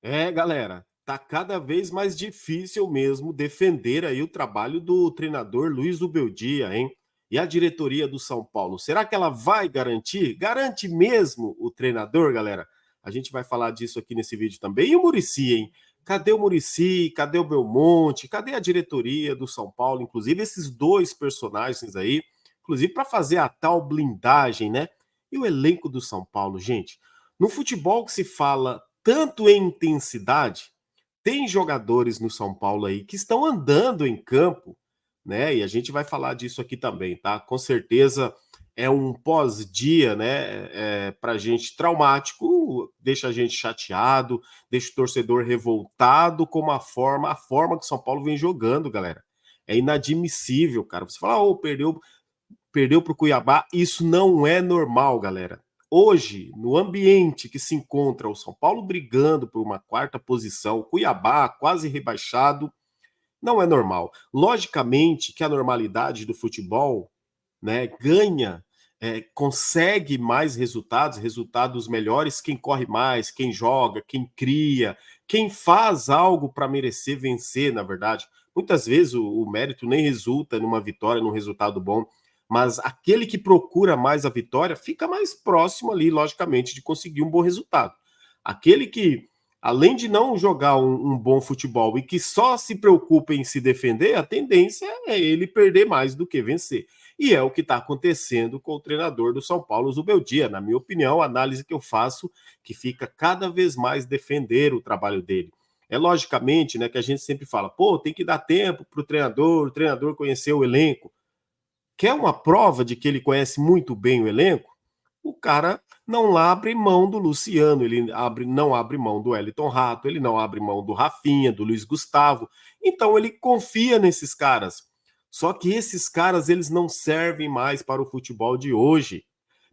É, galera, tá cada vez mais difícil mesmo defender aí o trabalho do treinador Luiz Ubeldia, hein? E a diretoria do São Paulo, será que ela vai garantir? Garante mesmo o treinador, galera? A gente vai falar disso aqui nesse vídeo também. E o Muricy, hein? Cadê o Muricy? Cadê o Belmonte? Cadê a diretoria do São Paulo? Inclusive esses dois personagens aí, inclusive para fazer a tal blindagem, né? E o elenco do São Paulo, gente? No futebol que se fala tanto em intensidade, tem jogadores no São Paulo aí que estão andando em campo, né? E a gente vai falar disso aqui também, tá? Com certeza é um pós-dia, né? Pra gente traumático, deixa a gente chateado, deixa o torcedor revoltado com a forma que o São Paulo vem jogando, galera. É inadmissível, cara. Você fala, oh, perdeu para o Cuiabá. Isso não é normal, galera. Hoje, no ambiente que se encontra o São Paulo brigando por uma quarta posição, o Cuiabá quase rebaixado, não é normal. Logicamente que a normalidade do futebol, né, ganha, consegue mais resultados, resultados melhores, quem corre mais, quem joga, quem cria, quem faz algo para merecer vencer, na verdade. Muitas vezes o mérito nem resulta numa vitória, num resultado bom, mas aquele que procura mais a vitória fica mais próximo ali, logicamente, de conseguir um bom resultado. Aquele que, além de não jogar um bom futebol e que só se preocupa em se defender, a tendência é ele perder mais do que vencer. E é o que está acontecendo com o treinador do São Paulo, Zubeldia. Na minha opinião, a análise que eu faço, que fica cada vez mais defender o trabalho dele. É logicamente, né, que a gente sempre fala, pô, tem que dar tempo para o treinador conhecer o elenco. Quer uma prova de que ele conhece muito bem o elenco? O cara não abre mão do Luciano, não abre mão do Wellington Rato, ele não abre mão do Rafinha, do Luiz Gustavo. Então ele confia nesses caras. Só que esses caras eles não servem mais para o futebol de hoje,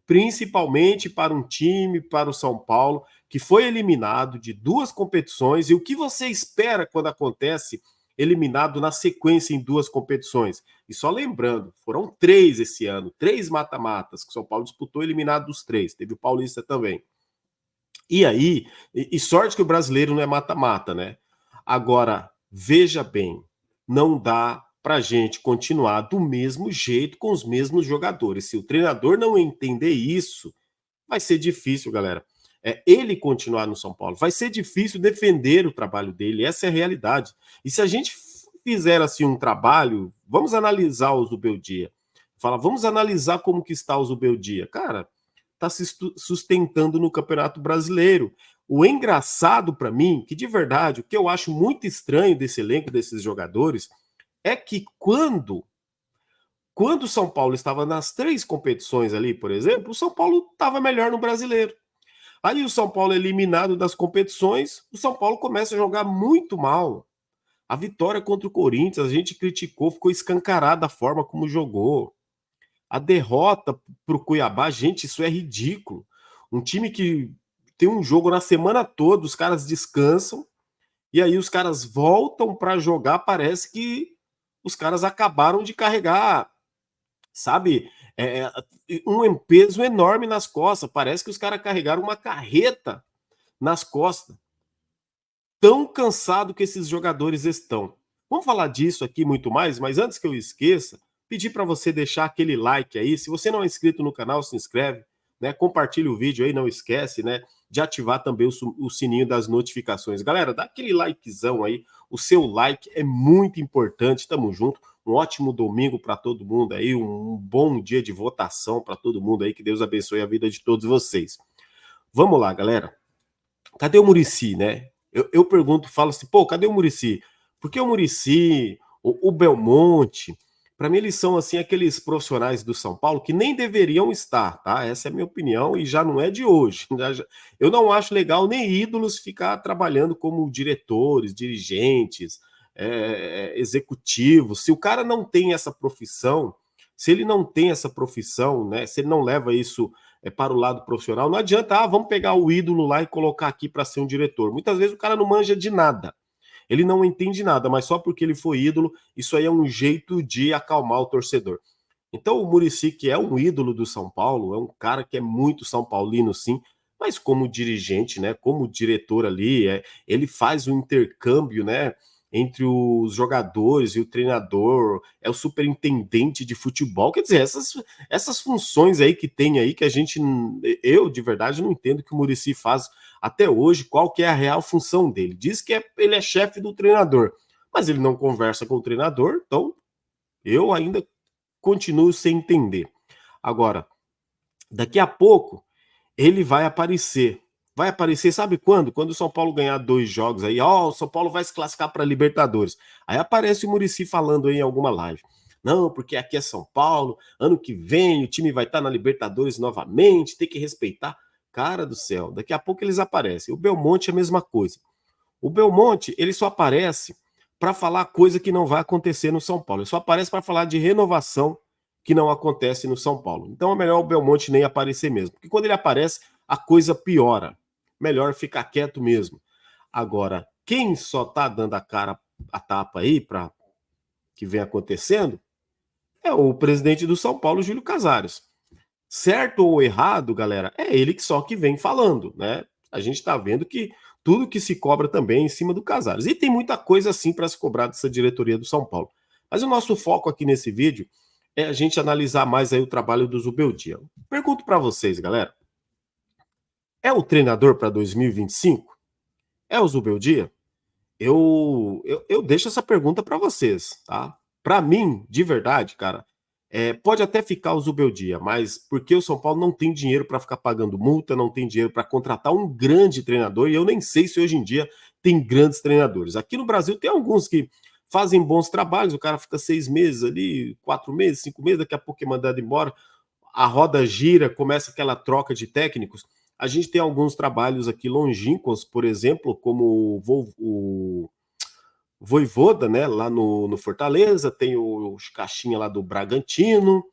principalmente para um time, para o São Paulo, que foi eliminado de duas competições. E o que você espera quando acontece eliminado na sequência em duas competições? E só lembrando, foram três esse ano, três mata-matas que o São Paulo disputou, eliminado dos três. Teve o Paulista também. E aí, sorte que o brasileiro não é mata-mata, né? Agora, veja bem, não dá pra gente continuar do mesmo jeito com os mesmos jogadores. Se o treinador não entender isso, vai ser difícil, galera. Ele continuar no São Paulo. Vai ser difícil defender o trabalho dele. Essa é a realidade. E se a gente fizer assim um trabalho, vamos analisar o Zubeldia. Fala, vamos analisar como que está o Zubeldia. Cara, está se sustentando no Campeonato Brasileiro. O engraçado para mim, que de verdade, o que eu acho muito estranho desse elenco, desses jogadores, é que quando o São Paulo estava nas três competições ali, por exemplo, o São Paulo estava melhor no Brasileiro. Aí o São Paulo é eliminado das competições, o São Paulo começa a jogar muito mal. A vitória contra o Corinthians, a gente criticou, ficou escancarada a forma como jogou. A derrota para o Cuiabá, gente, isso é ridículo. Um time que tem um jogo na semana toda, os caras descansam, e aí os caras voltam para jogar, parece que os caras acabaram de carregar, sabe, um peso enorme nas costas. Parece que os caras carregaram uma carreta nas costas. Tão cansado que esses jogadores estão. Vamos falar disso aqui muito mais, mas antes que eu esqueça, pedir para você deixar aquele like aí. Se você não é inscrito no canal, se inscreve, né? Compartilha o vídeo aí, não esquece, né? De ativar também o sininho das notificações. Galera, dá aquele likezão aí. O seu like é muito importante. Tamo junto. Um ótimo domingo para todo mundo aí, um bom dia de votação para todo mundo aí. Que Deus abençoe a vida de todos vocês. Vamos lá, galera. Cadê o Muricy, né? Eu pergunto, falo assim, pô, cadê o Muricy? Porque o Muricy, o Belmonte, para mim eles são assim aqueles profissionais do São Paulo que nem deveriam estar, tá? Essa é a minha opinião e já não é de hoje. Eu não acho legal nem ídolos ficar trabalhando como diretores, dirigentes, executivos. Se o cara não tem essa profissão, se ele não tem essa profissão, né? Se ele não leva isso para o lado profissional, não adianta, vamos pegar o ídolo lá e colocar aqui para ser um diretor. Muitas vezes o cara não manja de nada, ele não entende nada, mas só porque ele foi ídolo, isso aí é um jeito de acalmar o torcedor. Então o Muricy, que é um ídolo do São Paulo, é um cara que é muito São Paulino, sim, mas como dirigente, né, como diretor ali, ele faz o intercâmbio, né, entre os jogadores e o treinador, é o superintendente de futebol, quer dizer, essas funções aí que tem aí que a gente, eu de verdade não entendo que o Muricy faz até hoje, qual que é a real função dele. Diz que ele é chefe do treinador, mas ele não conversa com o treinador, então eu ainda continuo sem entender. Agora, daqui a pouco ele vai aparecer. Vai aparecer, sabe quando? Quando o São Paulo ganhar 2 jogos aí, ó, o São Paulo vai se classificar para Libertadores. Aí aparece o Muricy falando aí em alguma live. Não, porque aqui é São Paulo, ano que vem o time vai estar na Libertadores novamente, tem que respeitar. Cara do céu, daqui a pouco eles aparecem. O Belmonte é a mesma coisa. O Belmonte, ele só aparece para falar coisa que não vai acontecer no São Paulo. Ele só aparece para falar de renovação que não acontece no São Paulo. Então é melhor o Belmonte nem aparecer mesmo, porque quando ele aparece, a coisa piora. Melhor ficar quieto mesmo. Agora, quem só tá dando a cara a tapa aí para que vem acontecendo é o presidente do São Paulo, Júlio Casares. Certo ou errado, galera, é ele que só que vem falando, né? A gente está vendo que tudo que se cobra também é em cima do Casares. E tem muita coisa assim para se cobrar dessa diretoria do São Paulo. Mas o nosso foco aqui nesse vídeo é a gente analisar mais aí o trabalho do Zubeldia. Pergunto para vocês, galera. É o treinador para 2025? É o Zubeldia? Eu deixo essa pergunta para vocês, tá? Para mim, de verdade, cara, pode até ficar o Zubeldia, mas porque o São Paulo não tem dinheiro para ficar pagando multa, não tem dinheiro para contratar um grande treinador, e eu nem sei se hoje em dia tem grandes treinadores. Aqui no Brasil tem alguns que fazem bons trabalhos, o cara fica 6 meses ali, 4 meses, 5 meses, daqui a pouco é mandado embora, a roda gira, começa aquela troca de técnicos. A gente tem alguns trabalhos aqui longínquos, por exemplo, como o Voivoda, né, lá no Fortaleza, tem o Caixinha lá do Bragantino,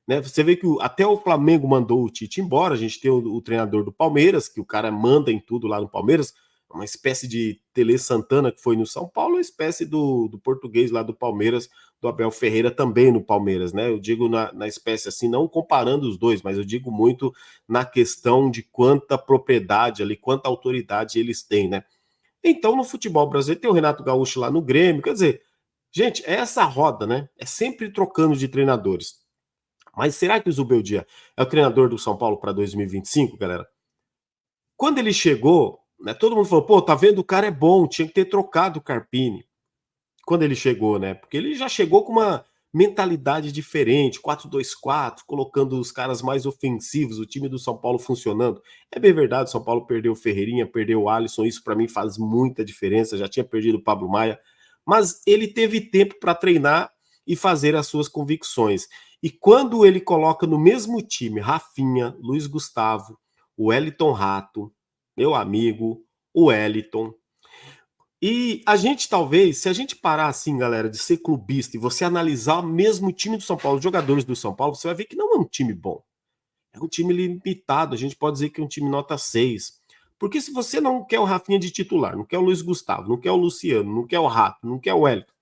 né? Você vê que até o Flamengo mandou o Tite embora, a gente tem o treinador do Palmeiras, que o cara manda em tudo lá no Palmeiras, uma espécie de Tele Santana que foi no São Paulo, uma espécie do português lá do Palmeiras, do Abel Ferreira também no Palmeiras, né? Eu digo na espécie assim, não comparando os dois, mas eu digo muito na questão de quanta propriedade ali, quanta autoridade eles têm, né? Então, no futebol brasileiro, tem o Renato Gaúcho lá no Grêmio. Quer dizer, gente, é essa roda, né? É sempre trocando de treinadores. Mas será que o Zubeldia é o treinador do São Paulo para 2025, galera? Quando ele chegou, né, todo mundo falou: pô, tá vendo? O cara é bom, tinha que ter trocado o Carpini. Quando ele chegou, né? Porque ele já chegou com uma mentalidade diferente, 4-2-4, colocando os caras mais ofensivos, o time do São Paulo funcionando. É bem verdade, o São Paulo perdeu o Ferreirinha, perdeu o Alisson, isso para mim faz muita diferença, já tinha perdido o Pablo Maia, mas ele teve tempo para treinar e fazer as suas convicções. E quando ele coloca no mesmo time Rafinha, Luiz Gustavo, o Wellington Rato, meu amigo, o Wellington, e a gente talvez, se a gente parar assim, galera, de ser clubista e você analisar mesmo o time do São Paulo, os jogadores do São Paulo, você vai ver que não é um time bom. É um time limitado, a gente pode dizer que é um time nota 6. Porque se você não quer o Rafinha de titular, não quer o Luiz Gustavo, não quer o Luciano, não quer o Rato, não quer o Wellington,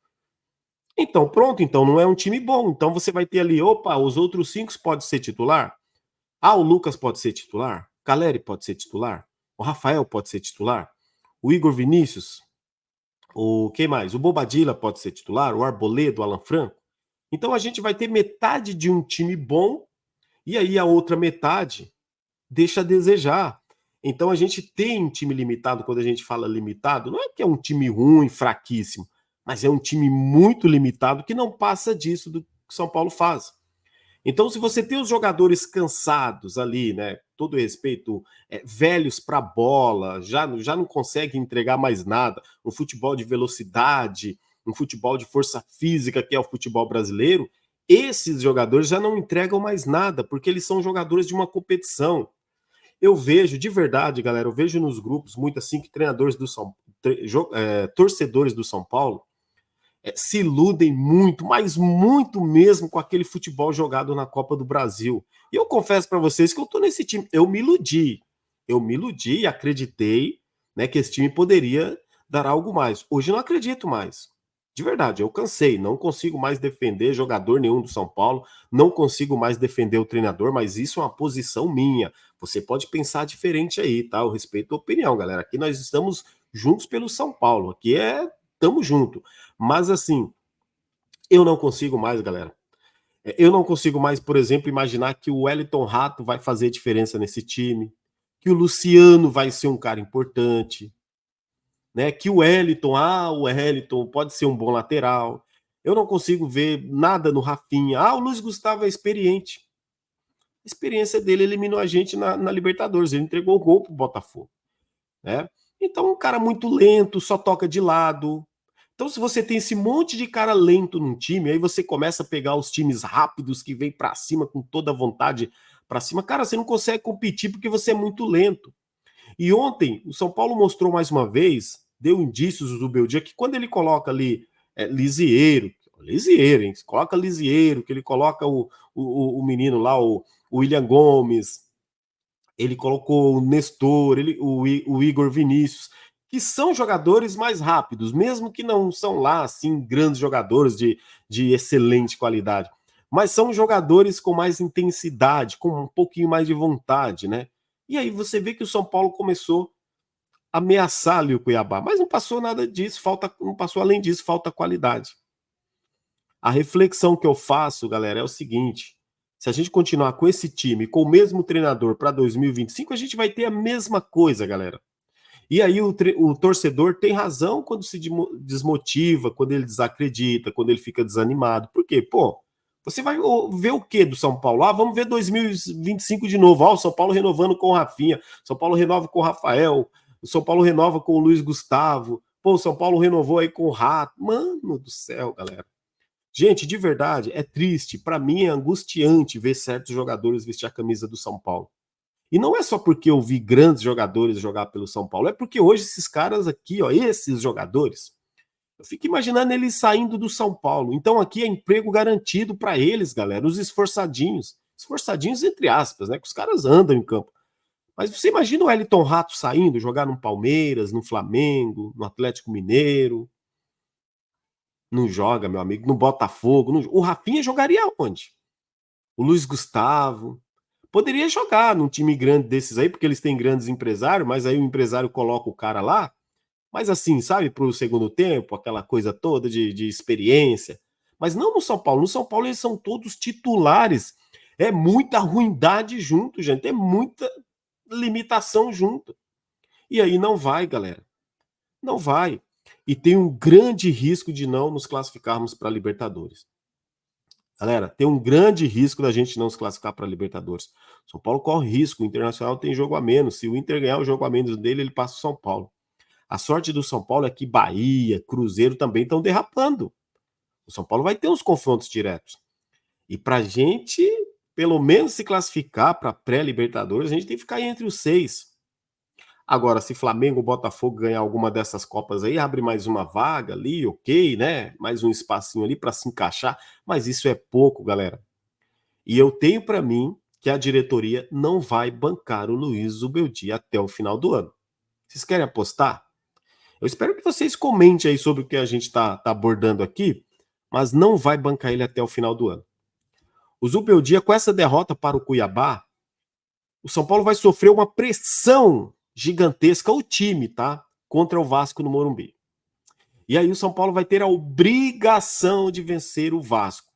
então pronto, então não é um time bom. Então você vai ter ali, opa, os outros 5 podem ser titular? Ah, o Lucas pode ser titular? Caleri pode ser titular? O Rafael pode ser titular? O Igor Vinícius? O quem mais? O Bobadilla pode ser titular, o Arboleda, o Alan Franco. Então a gente vai ter metade de um time bom e aí a outra metade deixa a desejar. Então a gente tem um time limitado, quando a gente fala limitado, não é que é um time ruim, fraquíssimo, mas é um time muito limitado que não passa disso do que o São Paulo faz. Então, se você tem os jogadores cansados ali, né? Todo respeito, velhos para bola, já não consegue entregar mais nada. Um futebol de velocidade, um futebol de força física, que é o futebol brasileiro, esses jogadores já não entregam mais nada, porque eles são jogadores de uma competição. Eu vejo, de verdade, galera, eu vejo nos grupos muito assim que treinadores do torcedores do São Paulo se iludem muito, mas muito mesmo com aquele futebol jogado na Copa do Brasil. E eu confesso para vocês que eu tô nesse time, eu me iludi. Eu me iludi e acreditei, né, que esse time poderia dar algo mais. Hoje eu não acredito mais. De verdade, eu cansei, não consigo mais defender jogador nenhum do São Paulo, não consigo mais defender o treinador, mas isso é uma posição minha. Você pode pensar diferente aí, tá? Eu respeito a opinião, galera. Aqui nós estamos juntos pelo São Paulo. Aqui é tamo junto. Mas assim, eu não consigo mais, galera. Eu não consigo mais, por exemplo, imaginar que o Wellington Rato vai fazer diferença nesse time, que o Luciano vai ser um cara importante, né? Que o Wellington pode ser um bom lateral. Eu não consigo ver nada no Rafinha. O Luiz Gustavo é experiente. A experiência dele eliminou a gente na Libertadores. Ele entregou o gol pro Botafogo, né? Então, um cara muito lento, só toca de lado. Então, se você tem esse monte de cara lento num time, aí você começa a pegar os times rápidos que vem para cima com toda a vontade para cima. Cara, você não consegue competir porque você é muito lento. E ontem, o São Paulo mostrou mais uma vez, deu indícios do Beldia, que quando ele coloca ali Lisieiro, hein? Coloca Lisieiro, que ele coloca o menino lá, o William Gomes, ele colocou o Nestor, o Igor Vinícius, que são jogadores mais rápidos, mesmo que não são lá, assim, grandes jogadores de excelente qualidade. Mas são jogadores com mais intensidade, com um pouquinho mais de vontade, né? E aí você vê que o São Paulo começou a ameaçar ali o Cuiabá, mas não passou nada disso, não passou além disso, falta qualidade. A reflexão que eu faço, galera, é o seguinte: se a gente continuar com esse time, com o mesmo treinador para 2025, a gente vai ter a mesma coisa, galera. E aí o torcedor tem razão quando se desmotiva, quando ele desacredita, quando ele fica desanimado. Por quê? Pô, você vai ver o que do São Paulo? Vamos ver 2025 de novo. O São Paulo renovando com o Rafinha, São Paulo renova com o Rafael, o São Paulo renova com o Luiz Gustavo, pô, o São Paulo renovou aí com o Rato. Mano do céu, galera. Gente, de verdade, é triste. Para mim é angustiante ver certos jogadores vestir a camisa do São Paulo. E não é só porque eu vi grandes jogadores jogar pelo São Paulo, é porque hoje esses caras aqui, ó, esses jogadores, eu fico imaginando eles saindo do São Paulo. Então aqui é emprego garantido para eles, galera, os esforçadinhos. Esforçadinhos entre aspas, né? Que os caras andam em campo. Mas você imagina o Elton Rato saindo, jogar no Palmeiras, no Flamengo, no Atlético Mineiro. Não joga, meu amigo, no Botafogo. O Rafinha jogaria onde? O Luiz Gustavo. Poderia jogar num time grande desses aí, porque eles têm grandes empresários, mas aí o empresário coloca o cara lá. Mas assim, sabe, para o segundo tempo, aquela coisa toda de experiência. Mas não no São Paulo. No São Paulo eles são todos titulares. É muita ruindade junto, gente. É muita limitação junto. E aí não vai, galera. Não vai. E tem um grande risco de não nos classificarmos para a Libertadores. Galera, tem um grande risco da gente não se classificar para a Libertadores. São Paulo corre risco, o Internacional tem jogo a menos. Se o Inter ganhar o jogo a menos dele, ele passa o São Paulo. A sorte do São Paulo é que Bahia, Cruzeiro também estão derrapando. O São Paulo vai ter uns confrontos diretos. E para a gente, pelo menos, se classificar para pré-Libertadores, a gente tem que ficar entre os 6. Agora, se Flamengo ou Botafogo ganhar alguma dessas Copas aí, abre mais uma vaga ali, ok, né? Mais um espacinho ali para se encaixar, mas isso é pouco, galera. E eu tenho para mim que a diretoria não vai bancar o Luiz Zubeldia até o final do ano. Vocês querem apostar? Eu espero que vocês comentem aí sobre o que a gente está abordando aqui, mas não vai bancar ele até o final do ano. O Zubeldia, com essa derrota para o Cuiabá, o São Paulo vai sofrer uma pressão gigantesca, o time, tá? Contra o Vasco no Morumbi. E aí o São Paulo vai ter a obrigação de vencer o Vasco.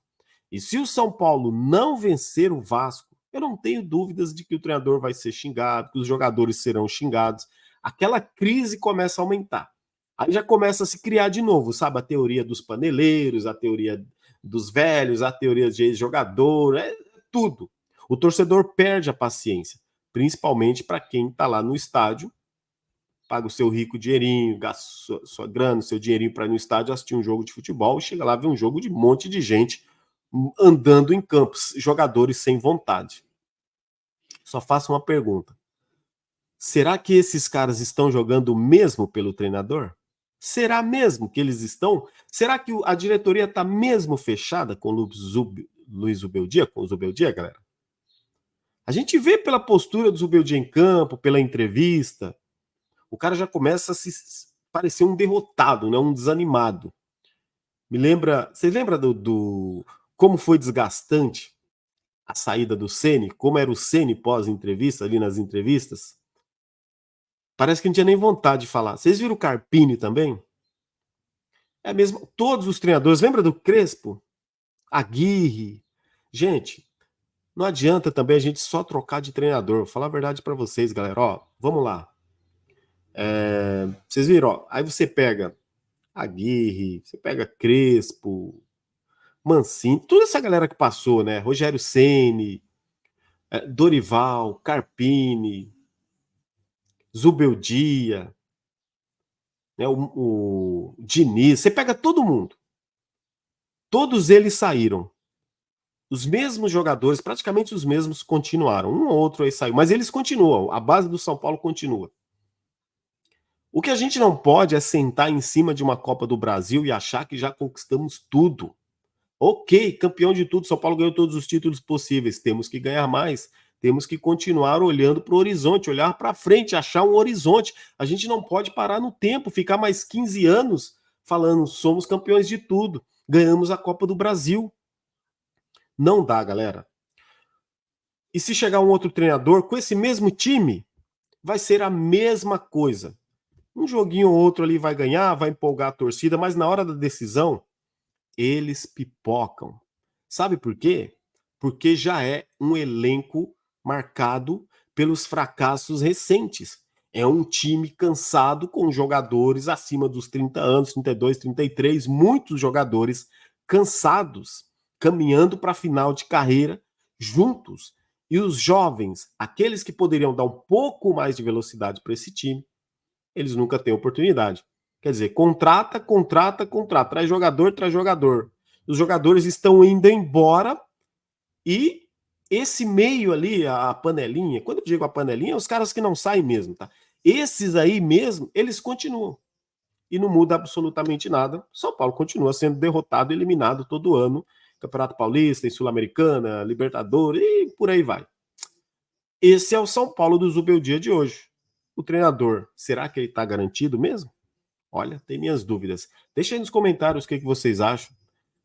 E se o São Paulo não vencer o Vasco, eu não tenho dúvidas de que o treinador vai ser xingado, que os jogadores serão xingados. Aquela crise começa a aumentar. Aí já começa a se criar de novo, sabe? A teoria dos paneleiros, a teoria dos velhos, a teoria de jogador, é tudo. O torcedor perde a paciência, principalmente para quem está lá no estádio, paga o seu rico dinheirinho, gasta sua grana, seu dinheirinho para ir no estádio assistir um jogo de futebol e chega lá ver um jogo de um monte de gente andando em campos, jogadores sem vontade. Só faço uma pergunta. Será que esses caras estão jogando mesmo pelo treinador? Será mesmo que eles estão? Será que a diretoria está mesmo fechada com o Luiz Zubeldia, com o Zubeldia, galera? A gente vê pela postura do Zubeldia em campo, pela entrevista, o cara já começa a se parecer um derrotado, né? Um desanimado. Vocês lembram como foi desgastante a saída do Ceni? Como era o Ceni pós-entrevista, ali nas entrevistas? Parece que não tinha nem vontade de falar. Vocês viram o Carpini também? É mesmo, todos os treinadores, lembra do Crespo? Aguirre. Gente, não adianta também a gente só trocar de treinador. Vou falar a verdade para vocês, galera. Ó, vamos lá. Vocês viram, ó, aí você pega Aguirre, você pega Crespo, Mancini, toda essa galera que passou, né? Rogério Ceni, Dorival, Carpini, Zubeldia, né? O Diniz, você pega todo mundo. Todos eles saíram. Os mesmos jogadores, praticamente os mesmos, continuaram. Um ou outro aí saiu, mas eles continuam. A base do São Paulo continua. O que a gente não pode é sentar em cima de uma Copa do Brasil e achar que já conquistamos tudo. Ok, campeão de tudo, São Paulo ganhou todos os títulos possíveis. Temos que ganhar mais. Temos que continuar olhando para o horizonte, olhar para frente, achar um horizonte. A gente não pode parar no tempo, ficar mais 15 anos falando somos campeões de tudo. Ganhamos a Copa do Brasil. Não dá, galera. E se chegar um outro treinador com esse mesmo time, vai ser a mesma coisa. Um joguinho ou outro ali vai ganhar, vai empolgar a torcida, mas na hora da decisão, eles pipocam. Sabe por quê? Porque já é um elenco marcado pelos fracassos recentes. É um time cansado com jogadores acima dos 30 anos, 32, 33, muitos jogadores cansados, caminhando para a final de carreira juntos. E os jovens, aqueles que poderiam dar um pouco mais de velocidade para esse time, eles nunca têm oportunidade. Quer dizer, contrata, contrata, contrata, traz jogador, traz jogador. Os jogadores estão indo embora e esse meio ali, a panelinha, quando eu digo a panelinha, é os caras que não saem mesmo, tá? Esses aí mesmo, eles continuam. E não muda absolutamente nada. São Paulo continua sendo derrotado, eliminado todo ano. Campeonato Paulista, Sul-Americana, Libertadores e por aí vai. Esse é o São Paulo do Zubeldia de hoje. O treinador, será que ele está garantido mesmo? Olha, tem minhas dúvidas. Deixa aí nos comentários o que vocês acham.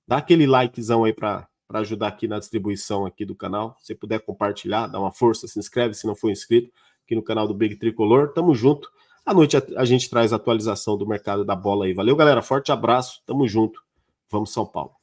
Dá aquele likezão aí para ajudar aqui na distribuição aqui do canal. Se puder compartilhar, dá uma força, se inscreve se não for inscrito aqui no canal do Big Tricolor. Tamo junto. À noite a gente traz a atualização do mercado da bola aí. Valeu, galera. Forte abraço. Tamo junto. Vamos São Paulo.